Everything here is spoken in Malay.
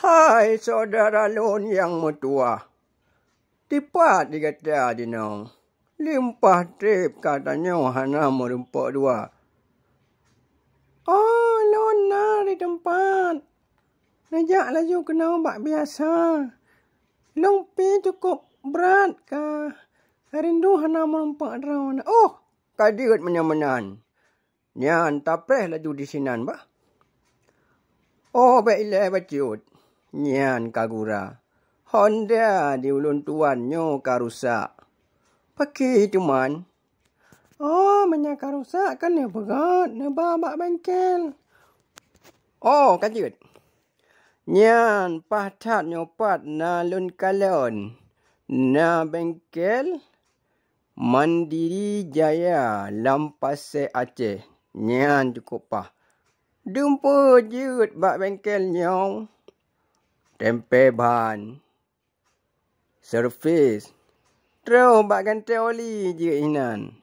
Hai saudara lon yang mertua. Tipat dikata dinong. Limpah trip katanya hana merempak dua. Oh, lon di tempat. Najak laju kena obat biasa. Lompi cukup berat kah? Rindu hana merempak drone. Oh, kadiut menyamanan. Nyan tapreh laju di sinan bah. Oh, baiklah bacut. Nyan kagura. Honda di ulun tuannya karusak. Pakai cuman. Oh, banyak karusak kan ya berat. Nebabak bengkel. Oh, kajut. Nyan patat nyopat na lun kalon. Na bengkel. Mandiri Jaya Lampase Aceh. Nyan cukup pah. Dumpa jut bak bengkel nyong. Tempe ban. Servis. Terus bak ganti oli je inan.